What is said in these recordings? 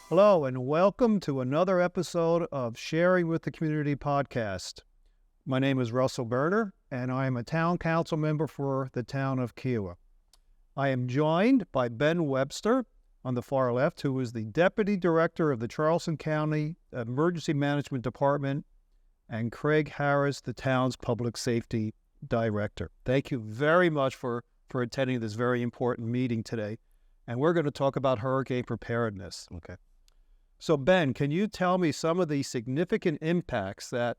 Hello, and welcome to another episode of Sharing with the Community podcast. My name is Russell Berner, and I am a town council member for the town of Kiowa. I am joined by Ben Webster on the far left, who is the Deputy Director of the Charleston County Emergency Management Department, and Craig Harris, the town's Public Safety Director. Thank you very much for attending this very important meeting today. And we're going to talk about hurricane preparedness. Okay. So, Ben, can you tell me some of the significant impacts that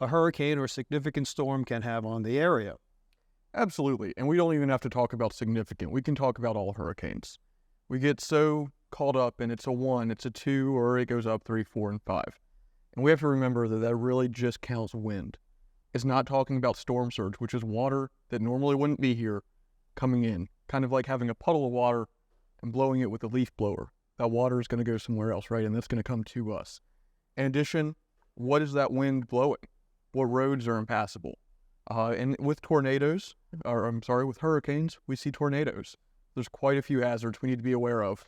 a hurricane or significant storm can have on the area? Absolutely. And we don't even have to talk about significant. We can talk about all hurricanes. We get so caught up in it's a 1, it's a 2, or it goes up 3, 4, and 5. And we have to remember that really just counts wind. It's not talking about storm surge, which is water that normally wouldn't be here coming in. Kind of like having a puddle of water and blowing it with a leaf blower. That water is going to go somewhere else, right? And that's going to come to us. In addition, what is that wind blowing? What roads are impassable? And with with hurricanes, we see tornadoes. There's quite a few hazards we need to be aware of.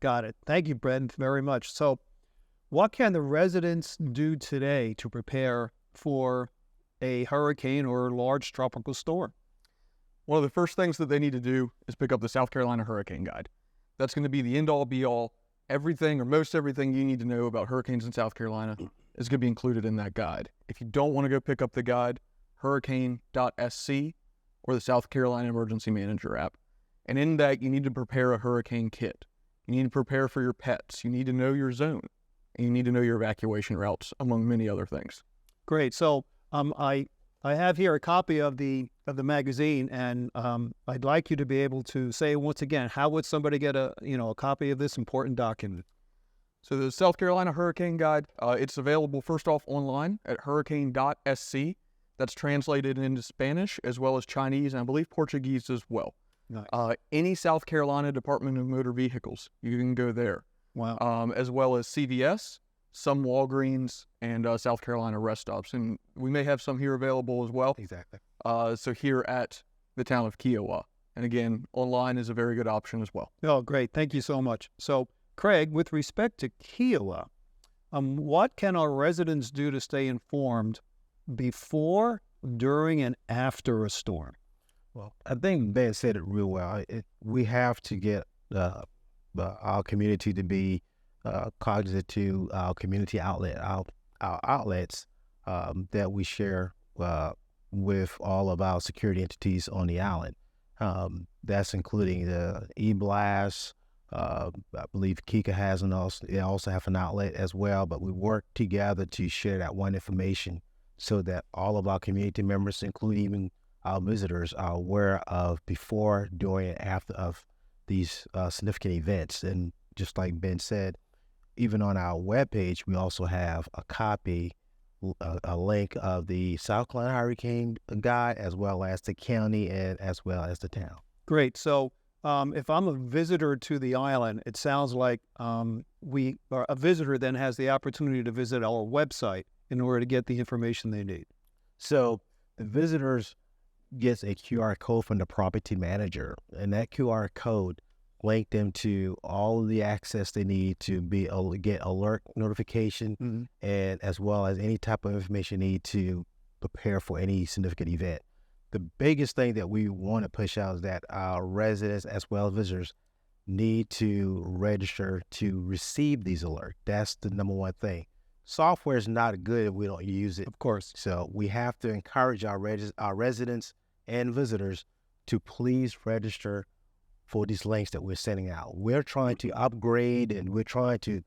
Got it. Thank you, Ben, very much. So, what can the residents do today to prepare for a hurricane or large tropical storm? One of the first things that they need to do is pick up the South Carolina Hurricane Guide. That's going to be the end-all, be-all. Everything or most everything you need to know about hurricanes in South Carolina is going to be included in that guide. If you don't want to go pick up the guide, hurricane.sc or the South Carolina Emergency Manager app. And in that, you need to prepare a hurricane kit. You need to prepare for your pets. You need to know your zone. And you need to know your evacuation routes, among many other things. Great. So, I have here a copy of the magazine, and I'd like you to be able to say once again, how would somebody get a copy of this important document? So the South Carolina Hurricane Guide, it's available first off online at hurricane.sc. That's translated into Spanish as well as Chinese and I believe Portuguese as well. Nice. Any South Carolina Department of Motor Vehicles, you can go there. Wow. As well as CVS, some Walgreens, and South Carolina rest stops. And we may have some here available as well. Exactly. So here at the town of Kiowa. And again, online is a very good option as well. Oh, great. Thank you so much. So, Craig, with respect to Kiowa, what can our residents do to stay informed before, during, and after a storm? Well, I think Ben said it real well. We have to get our community to be cognizant to our community our outlets that we share with all of our security entities on the island. That's including the e-blast. I believe Kika has they also have an outlet as well, but we work together to share that one information so that all of our community members, including even our visitors, are aware of before, during, and after of these significant events. And just like Ben said, even on our webpage, we also have a copy, a link of the South Carolina Hurricane Guide, as well as the county and as well as the town. Great. So if I'm a visitor to the island, it sounds like a visitor then has the opportunity to visit our website in order to get the information they need. So the visitors gets a QR code from the property manager, and that QR code link them to all of the access they need to get alert notification, and as well as any type of information they need to prepare for any significant event. The biggest thing that we want to push out is that our residents as well as visitors need to register to receive these alerts. That's the number one thing. Software is not good if we don't use it. Of course. So we have to encourage our residents and visitors to please register for these links that we're sending out. We're trying to upgrade, and we're trying to,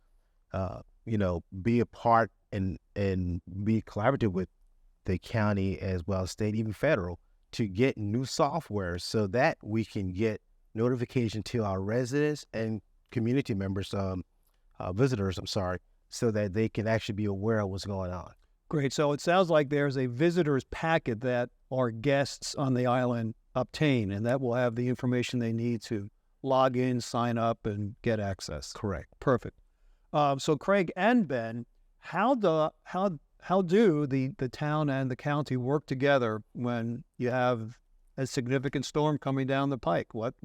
be a part and be collaborative with the county as well as state, even federal, to get new software so that we can get notification to our residents and community members, visitors, so that they can actually be aware of what's going on. Great. So it sounds like there's a visitor's packet that our guests on the island obtain, and that will have the information they need to log in, sign up, and get access. Correct. Perfect. So Craig and Ben, how do the town and the county work together when you have a significant storm coming down the pike? What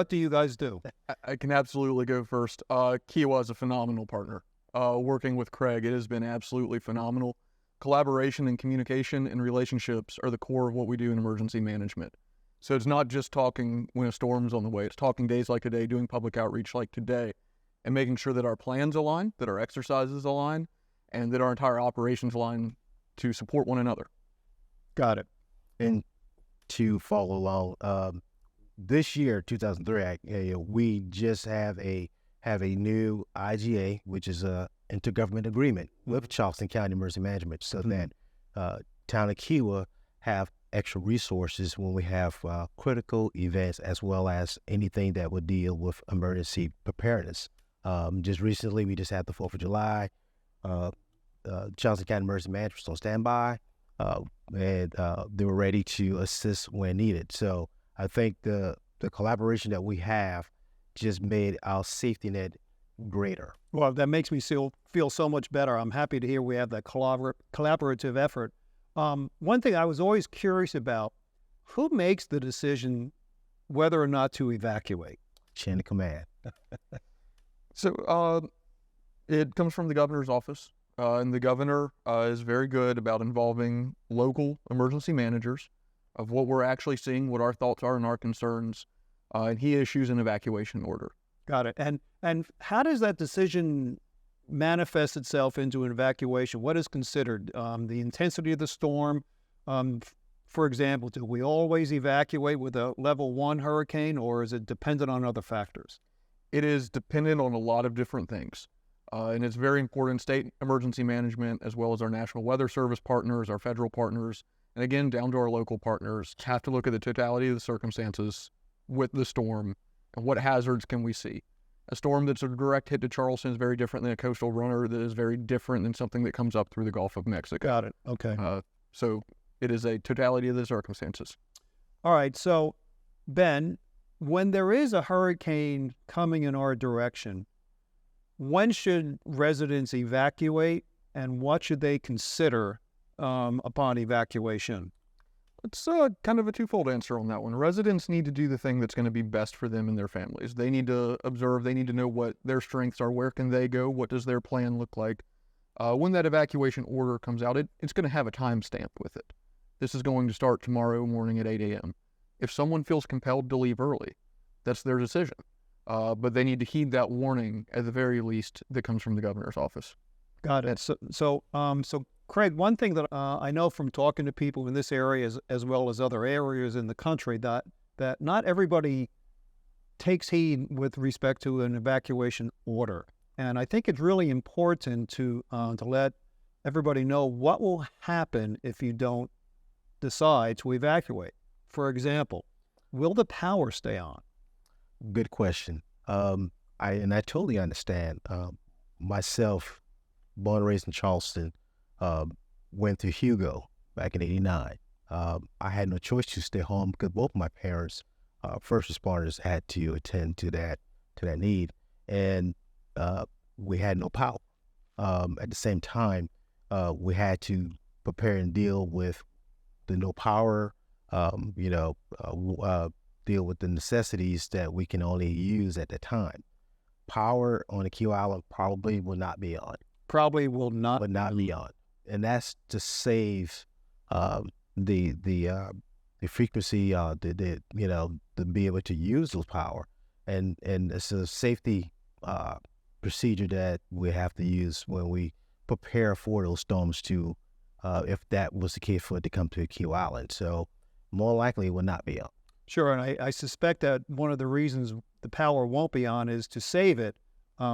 do you guys do? I can absolutely go first. Kiowa is a phenomenal partner. Working with Craig, it has been absolutely phenomenal. Collaboration and communication and relationships are the core of what we do in emergency management. So it's not just talking when a storm's on the way. It's talking days like today, doing public outreach like today, and making sure that our plans align, that our exercises align, and that our entire operations align to support one another. Got it. And to follow along, this year, 2003, we just have a new IGA, which is a intergovernment agreement with Charleston County Emergency Management, so that town of Kiowa have extra resources when we have critical events, as well as anything that would deal with emergency preparedness. Just recently, we just had the 4th of July. Charleston County Emergency Management was on standby, and they were ready to assist when needed. So I think the collaboration that we have just made our safety net greater. Well, that makes me feel so much better. I'm happy to hear we have that collaborative effort. One thing I was always curious about, who makes the decision whether or not to evacuate? Chain of command. So it comes from the governor's office, and the governor is very good about involving local emergency managers of what we're actually seeing, what our thoughts are and our concerns, and he issues an evacuation order. Got it. And how does that decision manifest itself into an evacuation? What is considered? The intensity of the storm? For example, do we always evacuate with a level 1 hurricane, or is it dependent on other factors? It is dependent on a lot of different things. And it's very important, state emergency management, as well as our National Weather Service partners, our federal partners, and again, down to our local partners, have to look at the totality of the circumstances with the storm and what hazards can we see. A storm that's a direct hit to Charleston is very different than a coastal runner that is very different than something that comes up through the Gulf of Mexico. Got it. Okay. So it is a totality of the circumstances. All right. So, Ben, when there is a hurricane coming in our direction, when should residents evacuate, and what should they consider upon evacuation? It's kind of a twofold answer on that one. Residents need to do the thing that's going to be best for them and their families. They need to observe. They need to know what their strengths are. Where can they go? What does their plan look like? When that evacuation order comes out, it's going to have a timestamp with it. This is going to start tomorrow morning at 8 a.m. If someone feels compelled to leave early, that's their decision. But they need to heed that warning, at the very least, that comes from the governor's office. Got it. So Craig, one thing that I know from talking to people in this area as well as other areas in the country, that not everybody takes heed with respect to an evacuation order. And I think it's really important to let everybody know what will happen if you don't decide to evacuate. For example, will the power stay on? Good question. I totally understand. Myself, born and raised in Charleston, went through Hugo back in '89. I had no choice to stay home because both my parents, first responders, had to attend to that need, and we had no power. At the same time, we had to prepare and deal with the no power. Deal with the necessities that we can only use at the time. Power on the Kiowa Island probably will not be on. Probably will not. Would not be on, and that's to save the frequency, to be able to use those power, and it's a safety procedure that we have to use when we prepare for those storms to, if that was the case for it to come to Kiowa Island. So more likely it will not be on. Sure, and I suspect that one of the reasons the power won't be on is to save it,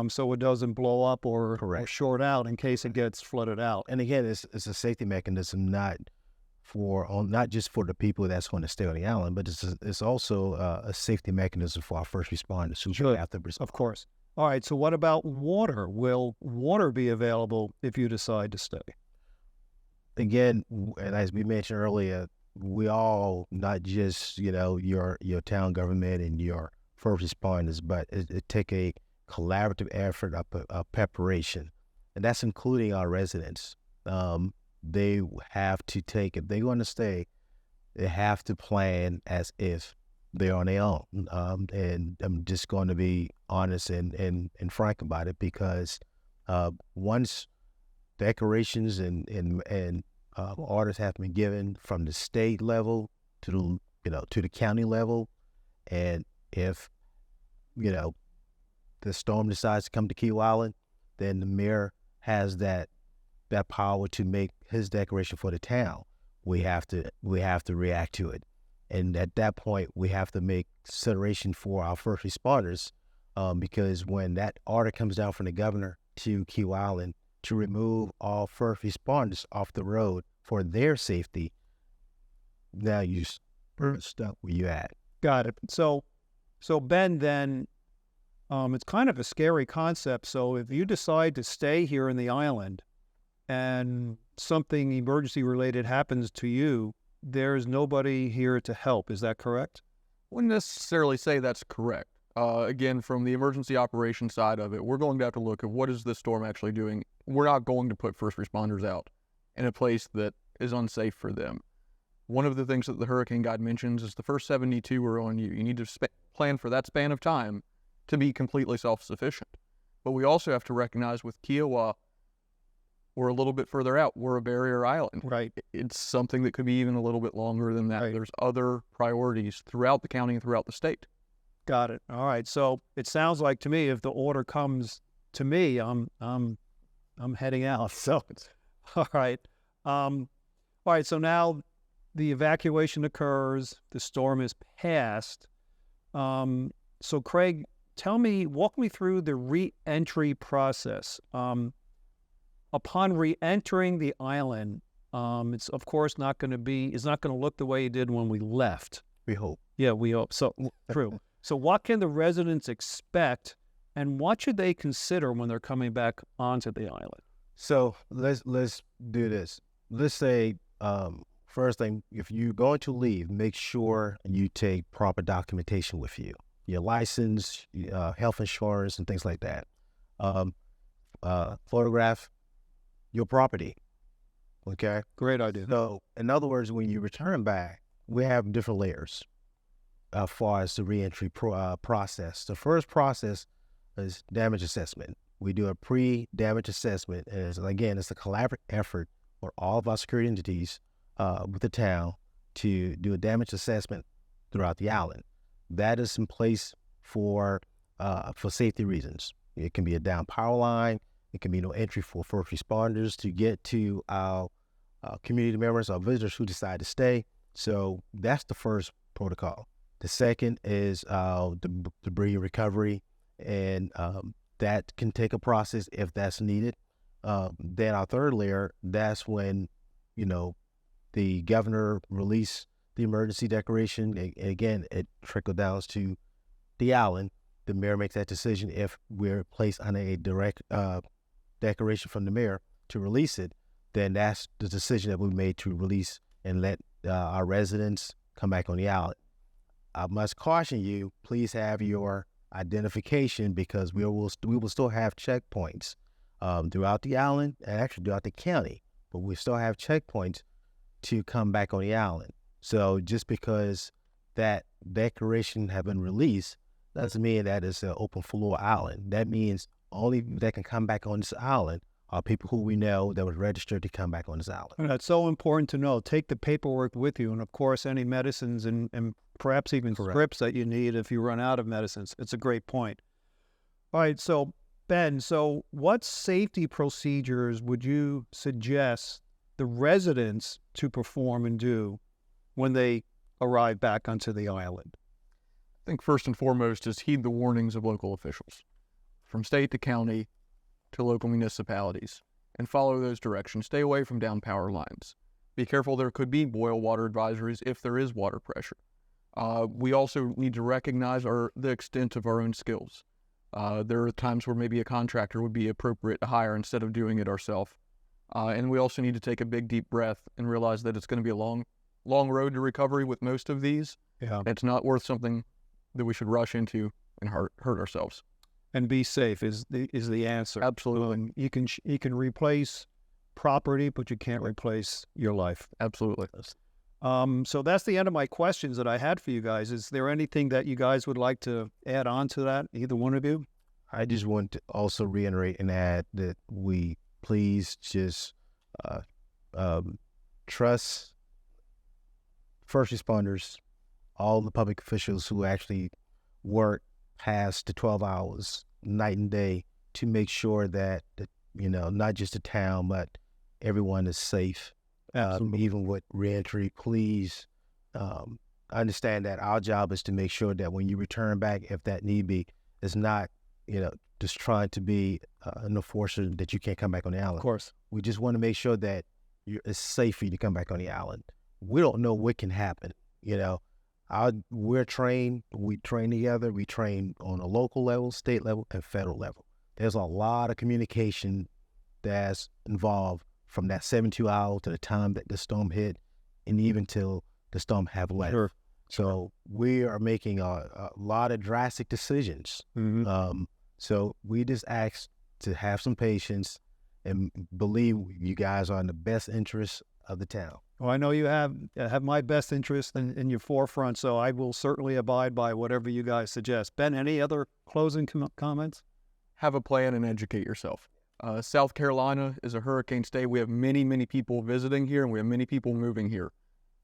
so it doesn't blow up or short out in case it gets flooded out. And again, it's a safety mechanism, not just for the people that's going to stay on the island, but it's also a safety mechanism for our first responders who have to respond. Of course. All right. So what about water? Will water be available if you decide to stay? Again, and as we mentioned earlier, we all, not just your town government and your first responders, but it take a collaborative effort of preparation, and that's including our residents. They have to take, if they're going to stay, they have to plan as if they're on their own. And I'm just going to be honest and frank about it, because once declarations and orders have been given from the state level to the county level, and if the storm decides to come to Key Island, then the mayor has that power to make his declaration for the town. We have to react to it, and at that point we have to make consideration for our first responders, because when that order comes down from the governor to Key Island to remove all first responders off the road for their safety, now you're stuck where you at. Got it. So Ben, then it's kind of a scary concept. So if you decide to stay here in the island and something emergency related happens to you, there's nobody here to help. Is that correct? Wouldn't necessarily say that's correct. Again, from the emergency operations side of it, we're going to have to look at what is this storm actually doing. We're not going to put first responders out in a place that is unsafe for them. One of the things that the hurricane guide mentions is the first 72 are on you. You need to plan for that span of time to be completely self-sufficient. But we also have to recognize with Kiowa, we're a little bit further out. We're a barrier island. Right. It's something that could be even a little bit longer than that. Right. There's other priorities throughout the county and throughout the state. Got it. All right. So it sounds like to me, if the order comes to me, I'm heading out. So, all right. All right. So now the evacuation occurs. The storm is passed. So Craig, walk me through the re-entry process. Upon re-entering the island, it's of course not going to look the way it did when we left. We hope. Yeah, we hope. So true. So what can the residents expect, and what should they consider when they're coming back onto the island? So let's do this. Let's say, first thing, if you're going to leave, make sure you take proper documentation with you, your license, health insurance, and things like that. Photograph your property. Okay? Great idea. So, in other words, when you return back, we have different layers as far as the reentry process. The first process is damage assessment. We do a pre-damage assessment, and it's a collaborative effort for all of our security entities with the town to do a damage assessment throughout the island. That is in place for safety reasons. It can be a down power line. It can be no entry for first responders to get to our community members or visitors who decide to stay. So that's the first protocol. The second is debris recovery, and that can take a process if that's needed. Then our third layer, that's when, the governor released the emergency declaration. And again, it trickles down to the island. The mayor makes that decision if we're placed on a direct declaration from the mayor to release it. Then that's the decision that we made to release and let our residents come back on the island. I must caution you, please have your identification, because we will still have checkpoints throughout the island and actually throughout the county, but we still have checkpoints to come back on the island. So just because that declaration has been released doesn't mean that it's an open floor island. That means only that can come back on this island are people who we know that was registered to come back on this island. And that's so important to know. Take the paperwork with you, and of course any medicines and perhaps even Correct. scripts that you need if you run out of medicines. It's a great point. All right, so Ben, what safety procedures would you suggest the residents to perform and do when they arrive back onto the island? I think first and foremost is heed the warnings of local officials, from state to county to local municipalities, and follow those directions. Stay away from down power lines. Be careful, there could be boil water advisories if there is water pressure. We also need to recognize the extent of our own skills. There are times where maybe a contractor would be appropriate to hire instead of doing it ourselves. And we also need to take a big, deep breath and realize that it's going to be a long road to recovery with most of these. Yeah. It's not worth something that we should rush into and hurt ourselves. And be safe is the answer. Absolutely. You can replace property, but you can't replace your life. Absolutely. So that's the end of my questions that I had for you guys. Is there anything that you guys would like to add on to that, either one of you? I just want to also reiterate and add that we please just trust first responders, all the public officials who actually work past the 12 hours, night and day, to make sure that, not just the town, but everyone is safe. Even with reentry, please understand that our job is to make sure that when you return back, if that need be, it's not, just trying to be an enforcer that you can't come back on the island. Of course. We just want to make sure that it's safe for you to come back on the island. We don't know what can happen. We're trained. We train together. We train on a local level, state level, and federal level. There's a lot of communication that's involved from that 72 hours to the time that the storm hit, and even till the storm have left. Sure. So we are making a lot of drastic decisions. Mm-hmm. So we just ask to have some patience and believe you guys are in the best interest of the town. Well, I know you have my best interest in your forefront, so I will certainly abide by whatever you guys suggest. Ben, any other closing comments? Have a plan and educate yourself. South Carolina is a hurricane state. We have many, many people visiting here, and we have many people moving here.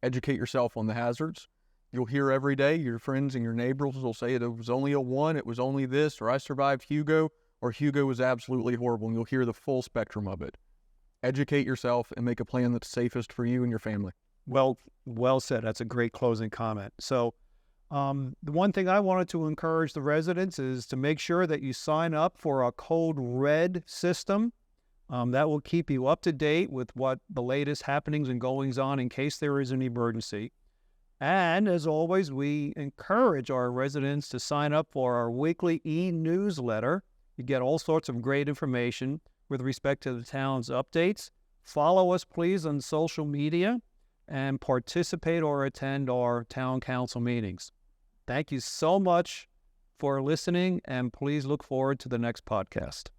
Educate yourself on the hazards. You'll hear every day, your friends and your neighbors will say it was only a 1, it was only this, or I survived Hugo, or Hugo was absolutely horrible, and you'll hear the full spectrum of it. Educate yourself and make a plan that's safest for you and your family. Well said. That's a great closing comment. So the one thing I wanted to encourage the residents is to make sure that you sign up for a code red system. That will keep you up to date with what the latest happenings and goings on in case there is an emergency. And as always, we encourage our residents to sign up for our weekly e-newsletter. You get all sorts of great information with respect to the town's updates. Follow us, please, on social media and participate or attend our town council meetings. Thank you so much for listening, and please look forward to the next podcast.